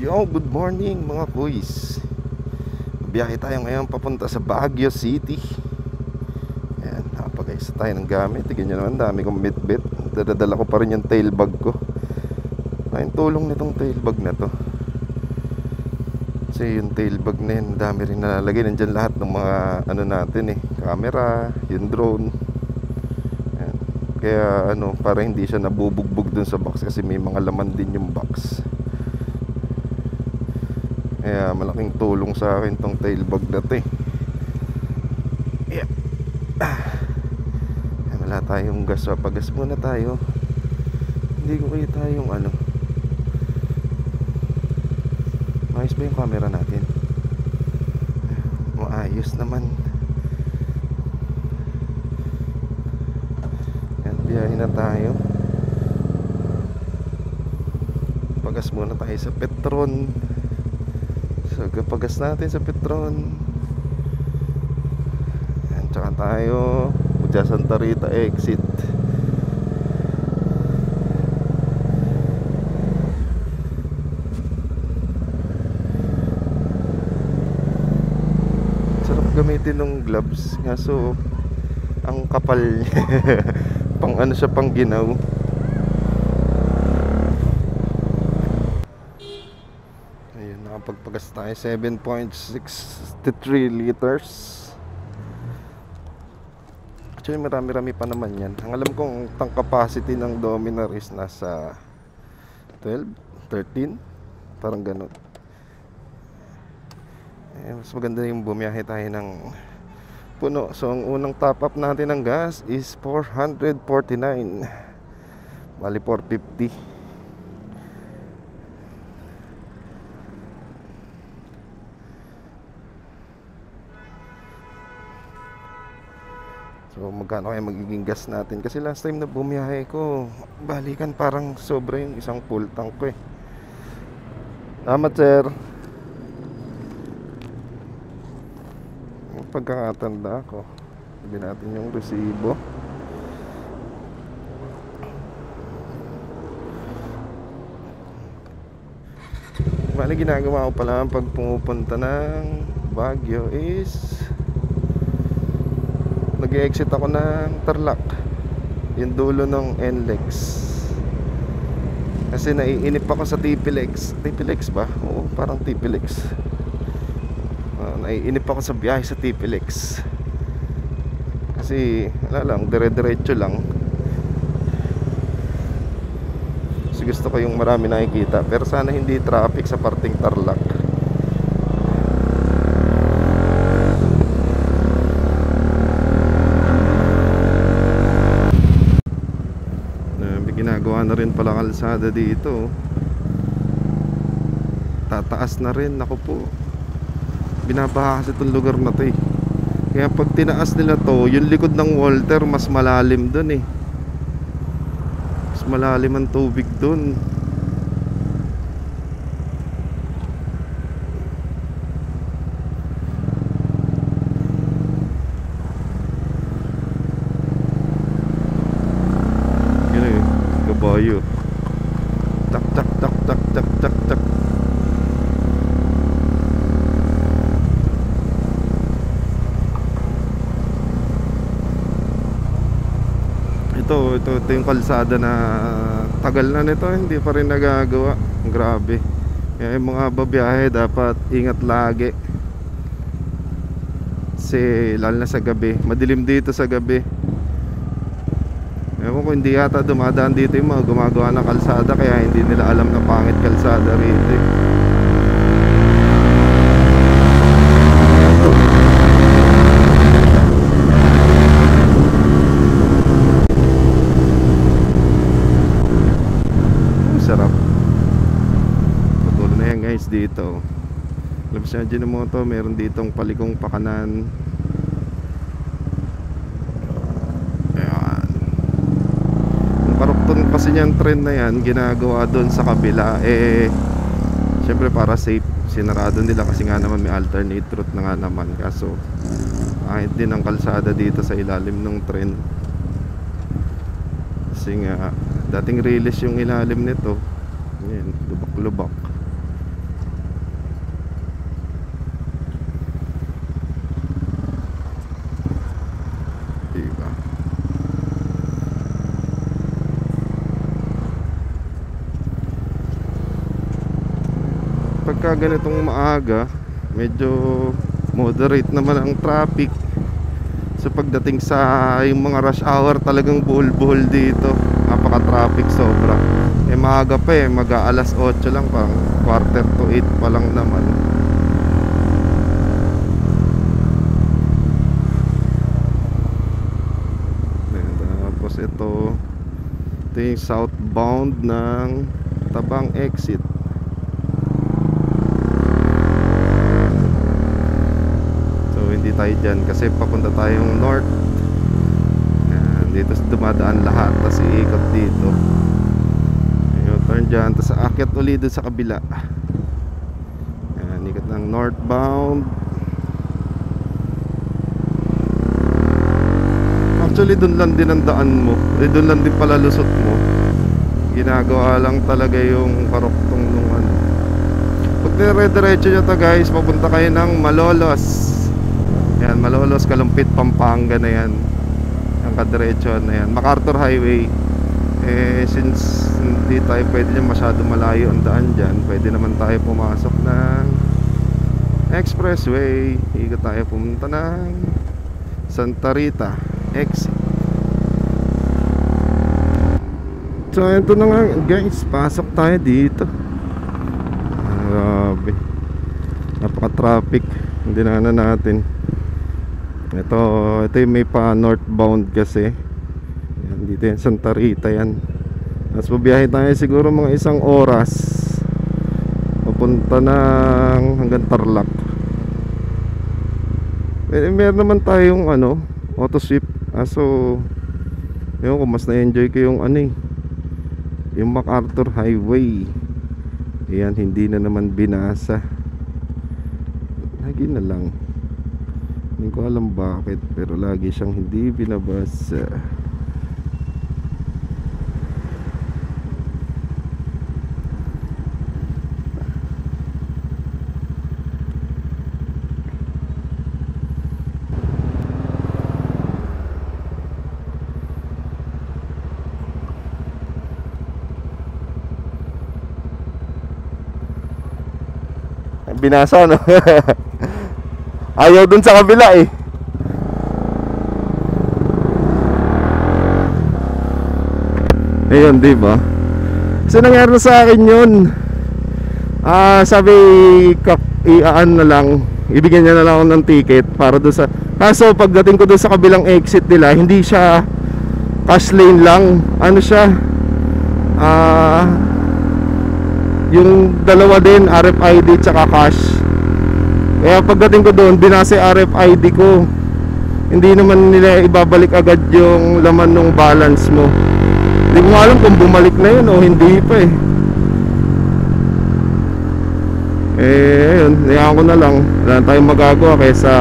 Yo, good morning mga kuys. Biyahe tayo ngayon papunta sa Baguio City. Ayan, nakapag-ayos tayo ng gamit. Tignan nyo naman, dami kong bitbit. Dadala ko pa rin yung tail bag ko. Ay, tulong nitong tail bag na to. Kasi yung tail bag na yun, dami rin nalalagay. Nandyan lahat ng mga ano natin camera, yung drone. Ayan. Kaya para hindi siya nabubugbog dun sa box. Kasi may mga laman din yung box. Kaya malaking tulong sa akin tong tail bag na to Yeah. Wala tayong gas. Pagas muna tayo. Hindi ko kita yung maayos ba yung camera natin? Maayos naman. Yan, biyahin na tayo. Pagas muna tayo sa Petron. So, pagas natin sa Petron. Yan, tsaka tayo Puja Santa Rita exit. Sarap gamitin ng gloves. Ngaso ang kapal niya. Pang siya, pang ginaw. Pagpagas tayo 7.63 liters. Actually marami-rami pa naman yan. Ang alam kong tank capacity ng Dominar is nasa 12, 13, parang ganun. Mas maganda yung bumiyahe tayo ng puno. So ang unang top up natin ng gas is 449. Bali 450. So magkano kaya magiging gas natin? Kasi last time na bumiyahe ko, balikan parang sobra yung isang full tank ko Salamat sir. Pagkakatanda ko, sabi natin yung resibo. Bali ginagawa ko pala pag pumupunta ng Baguio is nag-exit ako ng Tarlac, yung dulo ng NLEX. Kasi naiinip ako sa TPLEX. TPLEX ba? Oo, parang TPLEX. Naiinip ako sa biyahe sa TPLEX. Kasi wala lang, dire-diretso lang. Kasi gusto ko yung marami nakikita. Pero sana hindi traffic sa parting Tarlac. Ginagawa na rin pala kalsada dito. Tataas na rin. Ako po, binabaha kasi itong lugar na to Kaya pag tinaas nila to, yung likod ng Walter mas malalim dun Mas malalim ang tubig dun. Kabayo. Tak tak tak tak tak tak tak. Ito yung kalsada na tagal na nito, hindi pa rin nagagawa. Grabe. Kaya yung mga babiyahe dapat ingat lagi. Kasi lalo na sa gabi, madilim dito sa gabi. Ewan ko, hindi yata dumadaan dito yung mga gumagawa ng kalsada. Kaya hindi nila alam na pangit kalsada rito Sarap. Patuloy na yan guys dito. Labas na dyan mo to. Meron ditong palikong pakanan. Kasi yung trend na yan ginagawa doon sa kabila syempre para safe, sinarado nila kasi nga naman may alternate route na nga naman. Kaso kahit din ang kalsada dito sa ilalim ng trend. Kasi nga dating release yung ilalim nito. Ayan, lubak-lubak. pagka ganitong maaga, medyo moderate naman ang traffic. So pagdating sa yung mga rush hour, talagang buhol-buhol dito. Napaka-traffic sobra. Eh maaga pa eh, mag-aalas 8 lang, parang quarter to 8 pa lang naman. Tapos ito yung southbound ng Tabang exit. Hindi tayo dyan kasi papunta tayong north. Yan, dito dumadaan lahat, tapos iikot dito. Ayun, turn dyan, tapos aakyat ulit doon sa kabila. Yan, ikot ng northbound. Actually doon lang din ang daan mo, doon lang din pala lusot mo. Ginagawa lang talaga yung karoktong nung ano. Pag dire-diretso nyo to guys, papunta kayo ng Malolos. Yan, Malolos, Kalumpit, Pampanga na yan. Ang kadiretso na yan, MacArthur Highway. Eh since hindi tayo pwede dyan, masyado malayo ang daan dyan, pwede naman tayo pumasok ng expressway. Ikot tayo pumunta ng Santa Rita exit. So ito na nga guys, pasok tayo dito. Grabe, napaka-traffic. Hindi na natin. Ito yung may pa northbound kasi. Yan, dito yung Santa Rita yan. Tapos bubiyahe tayo siguro mga 1 oras papunta ng hanggang Tarlac. Meron naman tayong ano, auto sweep. So yun, kung mas na-enjoy ko yung ano yung MacArthur Highway. Yan, hindi na naman binasa. Lagi na lang. Hindi ko alam bakit, pero lagi siyang hindi binabasa. Binasa, no? Ayaw dun sa kabila eh. Ayun, di ba? So nangyari sa akin yun. Sabi iaan na lang, ibigyan niya na lang ako ng ticket para doon sa. Kaso pagdating ko doon sa kabilang exit nila, hindi siya cash lane lang. Ano siya? Yung dalawa din, RFID tsaka cash. Kaya pagdating ko doon, binase RFID ko. Hindi naman nila ibabalik agad yung laman ng balance mo. Hindi ko alam kung bumalik na yun o hindi pa eh. Ayun, niyaan ko na lang. Wala na tayong magagawa kaysa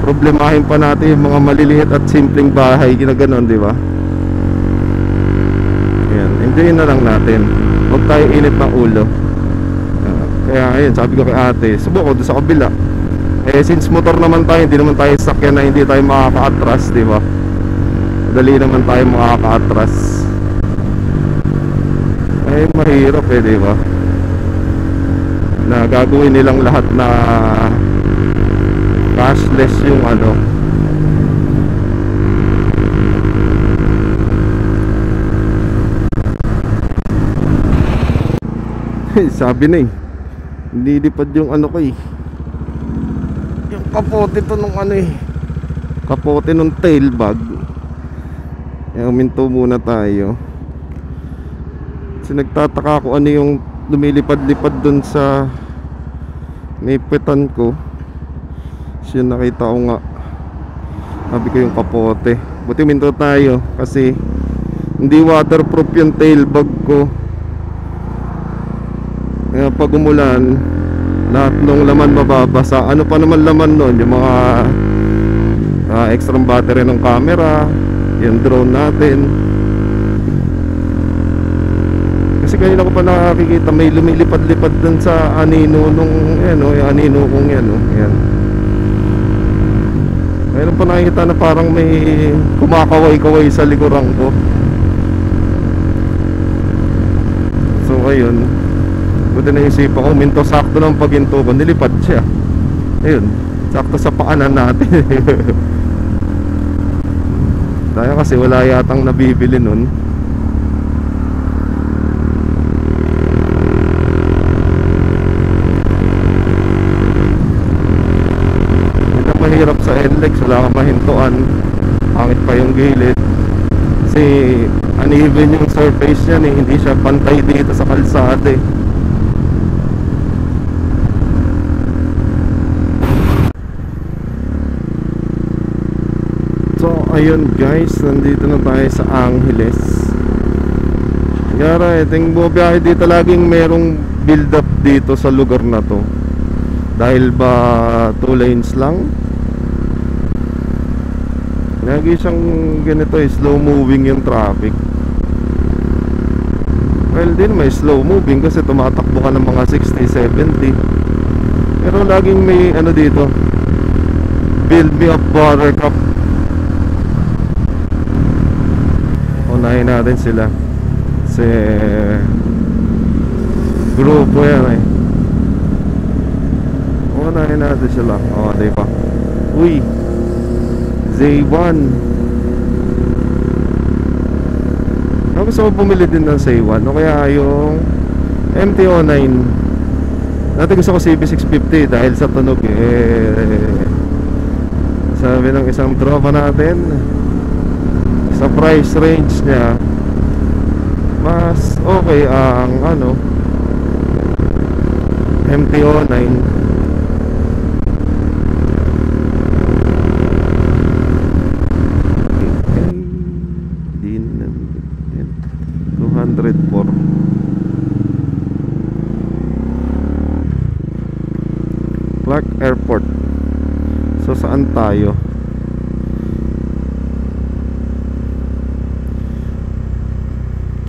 problemahin pa natin yung mga maliliit at simpleng bahay na gano'n, di ba? Ayan, enjoyin na lang natin. Huwag tayo init ng ulo. Kaya ayun, sabi ko kay ate, subuko doon sa kabila. Since motor naman tayo, hindi naman tayo sakyan na hindi tayo makaka-atras, di ba? Dali naman tayo makaka-atras. Mahirap eh, di ba? Na gagawin nilang lahat na cashless yung ano. Sabi na eh, nilipad yung ano ko eh, yung kapote to nung ano eh, kapote nung tail bag. Kaya uminto muna tayo. Kasi nagtataka ko ano yung lumilipad-lipad dun sa naipitan ko. Kasi nakita ko nga, sabi ko yung kapote. Buti uminto tayo kasi hindi waterproof yung tail bag ko. Kaya pag umulan, lahat ng laman mababasa. Ano pa naman laman nun? Yung mga extra battery ng camera, yung drone natin. Kasi kanina ko pa nakakikita may lumilipad-lipad dun sa anino nung yung anino kong yan. Mayroon pa nakikita na parang may kumakaway-kaway sa likuran ko. So ayun, Buti naisipan ko, minto sakto ng paginto ko, nilipad siya. Ayun, sakto sa paanan natin. Tayo kasi wala yatang nabibili nun. Hindi na mahirap sa NLEX, wala kang mahintuan. Pangit pa yung gilid kasi uneven yung surface niyan eh. Hindi siya pantay dito sa kalsada eh. So ayun guys, nandito na tayo sa Angeles. Yara, iting bumiyahe dito, laging merong build up dito sa lugar na to. Dahil ba 2 lanes lang, lagi siyang ganito eh, slow moving yung traffic. Well, din may slow moving kasi tumatakbo ka ng mga 60, 70. Pero laging may ano dito, build me up buttercup. Unahin natin sila kasi grupo yan eh. Unahin natin sila. O, diba? Uy, Zay1. Gusto ko bumili din ng Zay1 o kaya yung MT-09. Dati gusto ko CB650 dahil sa tunog eh. Sabi ng isang tropa natin, sa price range niya mas okay ang ano, MT-09. Clark Airport. So saan tayo?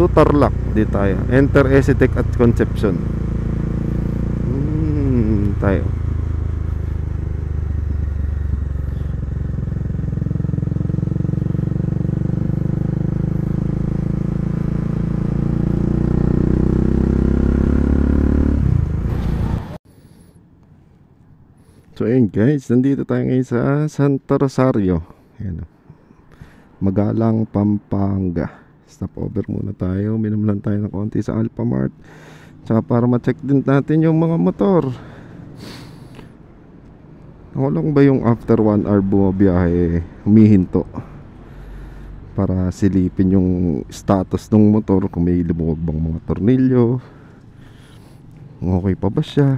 To Tarlac di tayo. Enter EasyTech at Concepcion. Tayo. So ayun guys, nandito tayo ngayon sa Santa Rosario. Ayan, Magalang, Pampanga. Stop over muna tayo. Minom lang tayo ng konti sa Alphamart. Tsaka para ma-check din natin yung mga motor. Ako lang ba yung after 1 hour bumabiyahe humihinto para silipin yung status ng motor, kung may lumuwag bang mga tornilyo, okay pa ba siya.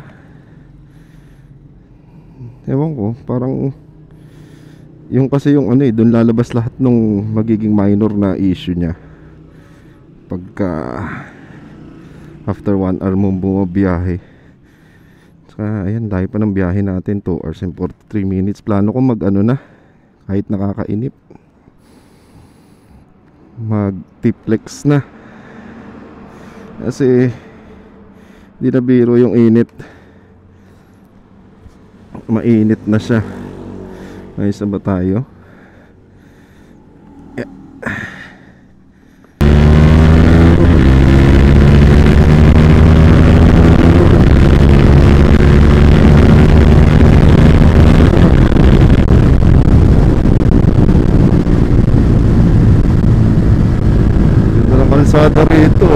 Ewan ko, parang yung kasi yung ano eh, doon lalabas lahat nung magiging minor na issue niya pagka after 1 hour mo bumabiyahe. Saka ayan, layo pa ng biyahe natin, 2 hours and 43 minutes. Plano ko mag ano na, kahit nakakainip, mag tiplex na kasi di na biro yung init. Mainit na siya. May isa ba tayo? Dito lang kalsada rito.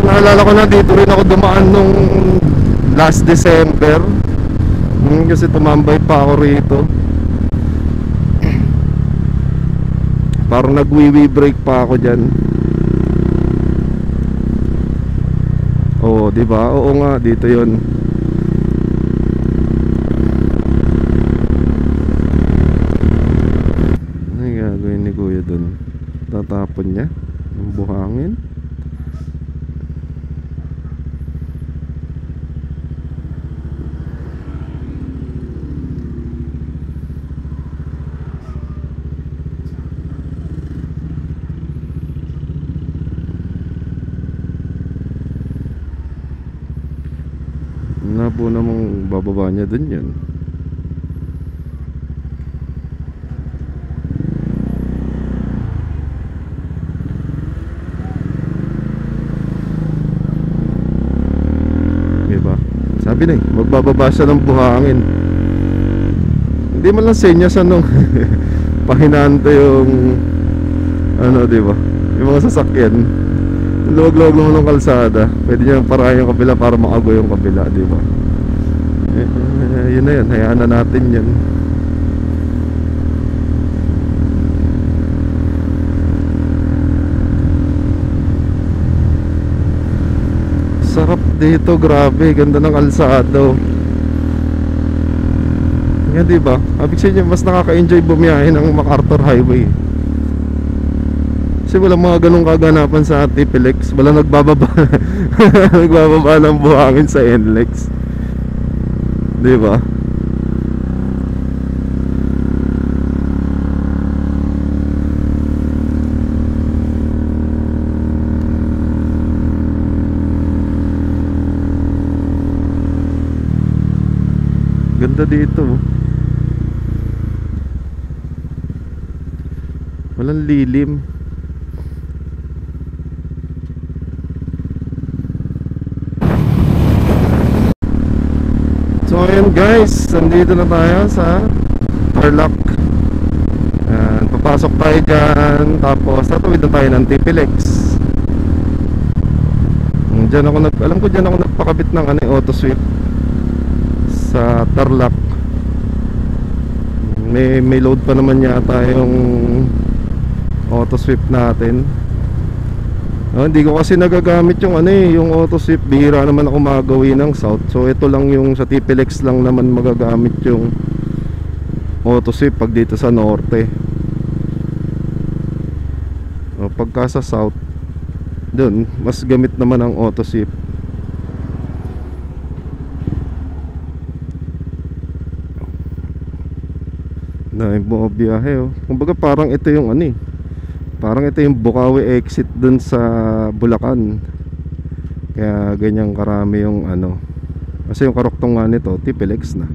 Naalala ko na dito rin ako dumaan nung last December. Kasi tumambay pa ako rito. Parang nag-wee break pa ako dyan. Oo, diba? Oo nga, dito yon. Ano yung gagawin ni Kuya dun? Tatapon niya yung buhangin. Na po namang bababa niya dun yan. Sabi na magbababa siya ng buhangin. Hindi man lang senyas anong pahinante yung ano, di ba? Yung mga sasakyan. Luwag-luwag naman ng kalsada. Pwede niya parahin yung kabila para makago yung kabila, di ba? Yun na yun, hayaan na natin yun. Sarap dito, grabe, ganda ng kalsado. Yan, di ba? Abig sa inyo, mas nakaka-enjoy bumiyahe ng MacArthur Highway. Kasi walang mga ganong kaganapan sa TPLEX. Wala nagbababa nagbababa ng buhangin sa NLEX, di ba? Ganda dito. Walang lilim. So ayan guys, nandito na tayo sa Tarlac. Ayan, papasok tayo dyan. Tapos tatawid na tayo ng TPLEX. Alam ko dyan ako nagpakabit ng auto sweep sa Tarlac. May load pa naman yata yung auto sweep natin. Hindi ko kasi nagagamit yung yung auto sweep. Bihira naman ako magawin ng south. So ito lang yung sa TPLEX lang naman magagamit yung auto sweep pag dito sa norte. Pagka sa south, dun mas gamit naman ang auto sweep. Na yung biyahe kumbaga parang ito yung parang ito yung Bukawi exit dun sa Bulacan. Kaya ganyang karami yung kasi yung karoktong nga nito TPLEX na.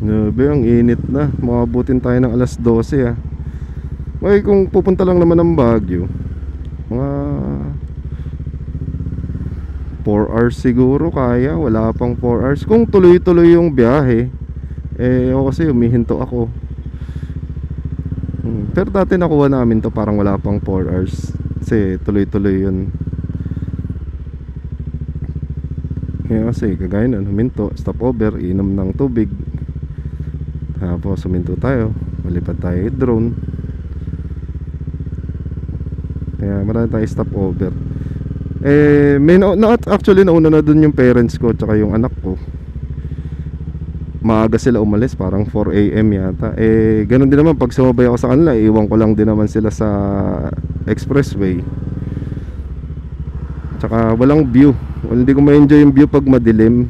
Nabe, ang init na. Makabutin tayo ng alas 12 May kung pupunta lang naman ng Baguio, mga 4 hours siguro kaya. Wala pang 4 hours kung tuloy-tuloy yung biyahe. Ako kasi humihinto ako. Pero dati nakuha namin to parang wala pang 4 hours kasi tuloy-tuloy yun. Kasi kagaya nun, huminto, stop over, inom ng tubig, tapos huminto tayo, malipad tayo drone. Kaya marami tayo stop over. Actually nauna na dun yung parents ko tsaka yung anak ko. Maaga sila umalis, parang 4 AM yata. Ganun din naman pag sumabay ako sa kanila, iwan ko lang din naman sila sa expressway. Tsaka walang view. Hindi ko ma-enjoy yung view pag madilim.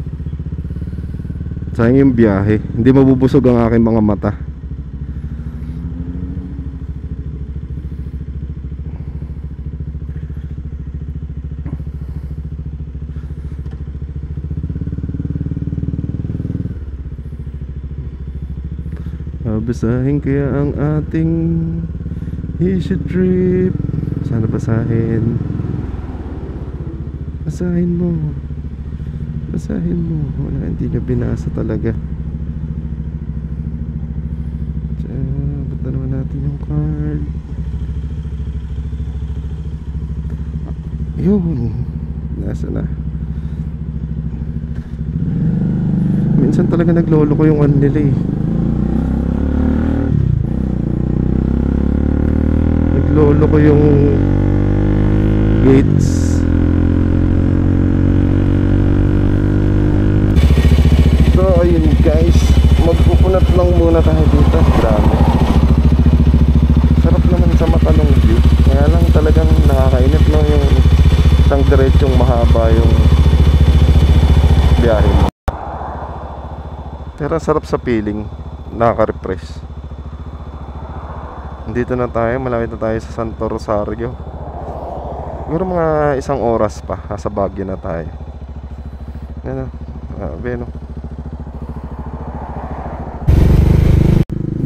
Sayang yung biyahe. Hindi mabubusog ang aking mga mata. Basahin kaya ang ating Asia trip. Sana basahin. Basahin mo. Basahin mo. Wala, hindi nyo binasa talaga. Ba't na naman natin yung card? Yun. Nasa na. Minsan talaga naglolo ko yung nila Naglolo ko yung gates. So ayun guys, magpupunat lang muna tayo dito. Grabe, sarap naman sa mata ng view. Kaya lang talagang nakakainip lang yung isang diretsong mahaba yung biyahe mo. Pero sarap sa feeling, nakaka-refresh. Dito na tayo, malapit na tayo sa Santo Rosario. Siguro mga 1 oras pa, nasa Baguio na tayo. Ano,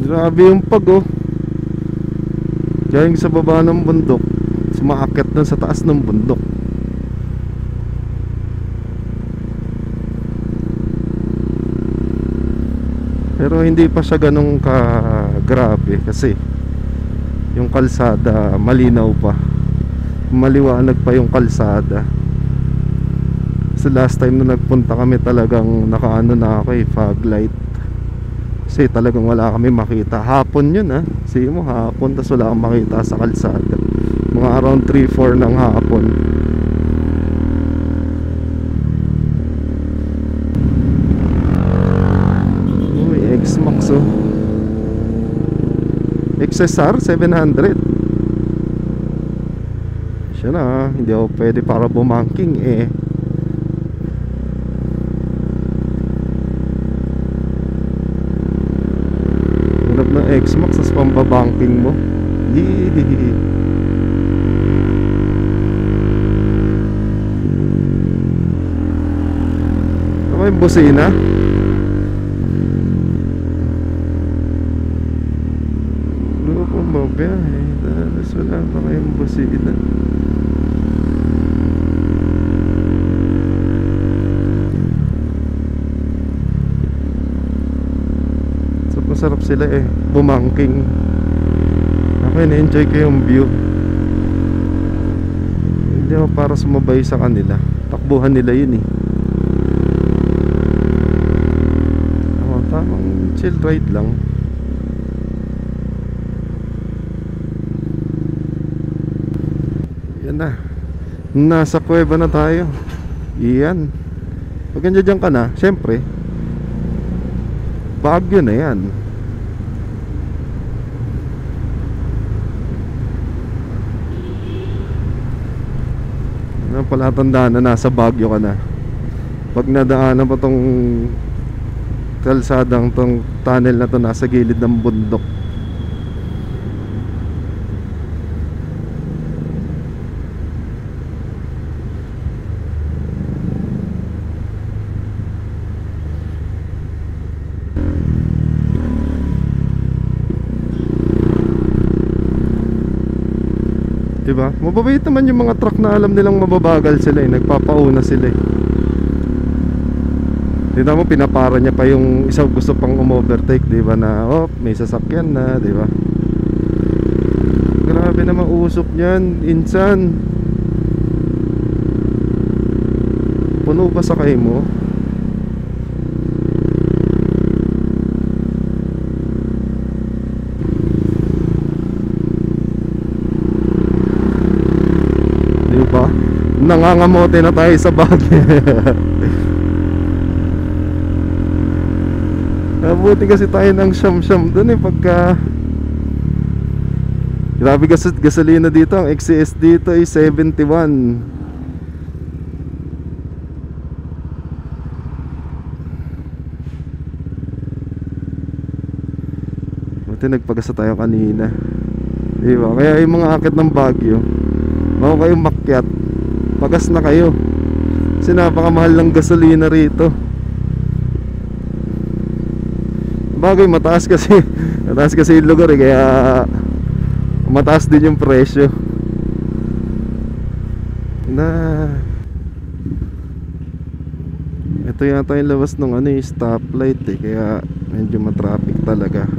Grabe yung pag oh. Galing sa baba ng bundok, sumaakyat dun sa taas ng bundok. Pero hindi pa siya ganun ka grabe kasi yung kalsada malinaw pa, maliwanag pa yung kalsada. Kasi last time na nagpunta kami talagang nakaano na ako fog light. Kasi talagang wala kami makita. Hapon yun ha, sige mo hapon, tas wala kang makita sa kalsada. Mga around 3-4 ng hapon. Uy, X-Max oh. XSR 700. Siya na, hindi ako pwede para bumangking eh. Hanap ng X-Max tas pambabangking mo. Hihihi. Ano yung busina? Ano kung mabiyahe? Tapos wala pa kayong busina. Masarap sila eh, bumangking. Ako na-enjoy ko yung view. Hindi ako para sumabay sa kanila. Takbuhan nila yun eh. Ako, tamang chill ride lang. Yan na. Nasa kuweba na tayo. Iyan. Pag nandiyan ka na, syempre Baguio na yan. Ano pala tandaan na nasa Baguio ka na pag nadaanan pa tong kalsadang tong tunnel na to, nasa gilid ng bundok. Diba? Mababait naman yung mga truck na alam nilang mababagal sila eh. Nagpapauna sila eh. Tignan mo, pinapara niya pa yung isang gusto pang umovertake, diba? Na, oh, may sasakyan na, diba? Grabe naman usok niyan, insan. Puno ba sakay mo? Diba? Nangangamote na tayo sa Baguio. Nabuti kasi tayo ng siyam-siyam dun eh pagka grabe gasolina dito. Ang XCS dito ay 71. Buti nagpagasa tayo kanina, diba? Kaya yung mga akit ng Baguio, bago kayong makyat, pagas na kayo kasi napakamahal ng gasolina rito. Bagay mataas kasi mataas kasi yung lugar eh, kaya mataas din yung presyo na. Ito yata yung labas ng ano, yung stoplight eh, kaya medyo matraffic talaga.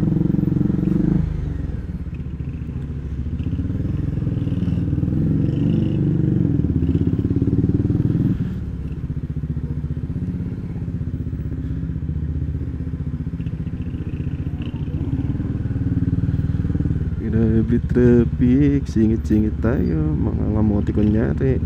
Grabe traffic, singit-singit tayo, mga ngamote kunyari.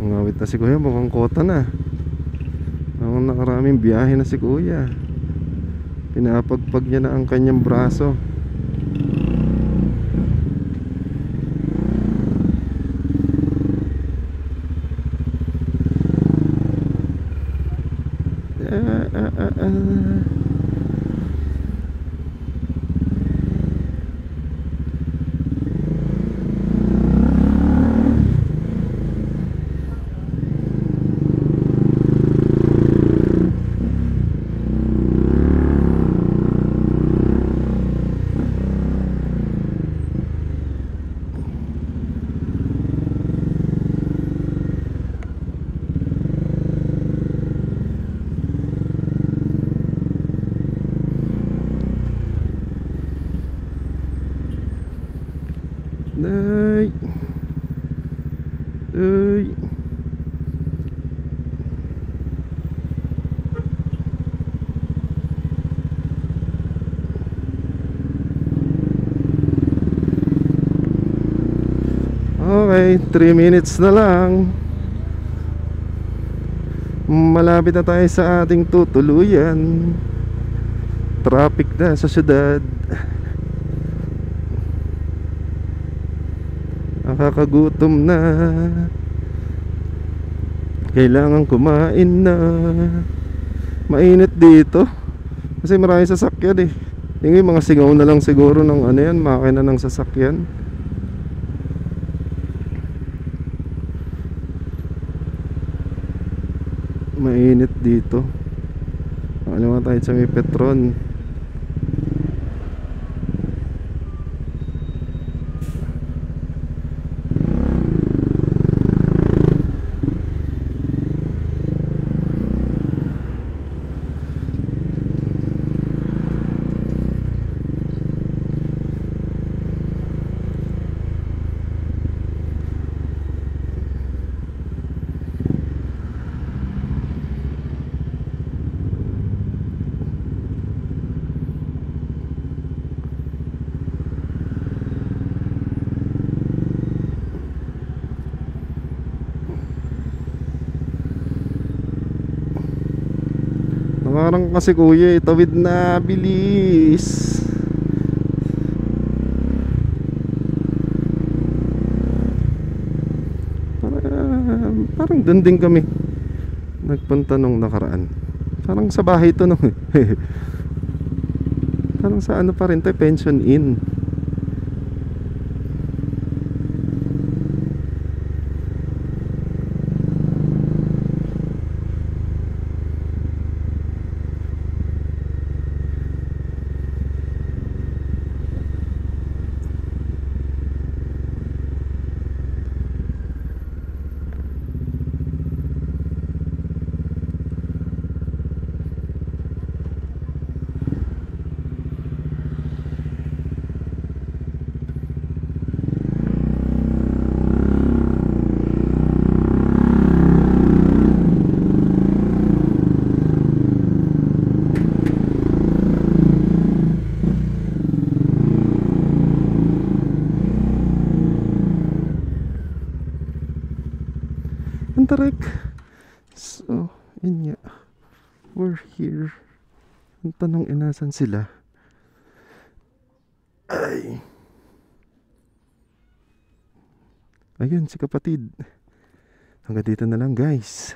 Ngawit na si kuya, mukhang kota na. Ang nakaraming biyahe na si kuya. Pinapagpag niya na ang kanyang braso. Uy. Okay, 3 minutes na lang. Malapit na tayo sa ating tutuluyan. Traffic na sa syudad. Nakakagutom na. Kailangan kumain na. Mainit dito kasi maraming sasakyan eh. Yung mga singaw na lang siguro ng ano yan, makina ng sasakyan. Mainit dito. Ano nga tayo sa may Petron. Nakarang kasi kuya, tawid na, bilis. Parang dun din kami nagpunta nung nakaraan. Parang sa bahay to no. Parang sa ano pa rin to, Pension Inn. Antarek. So, yun nga. We're here. Ang tanong, inasan sila? Ay. Ayun, si kapatid. Hanggang dito na lang guys.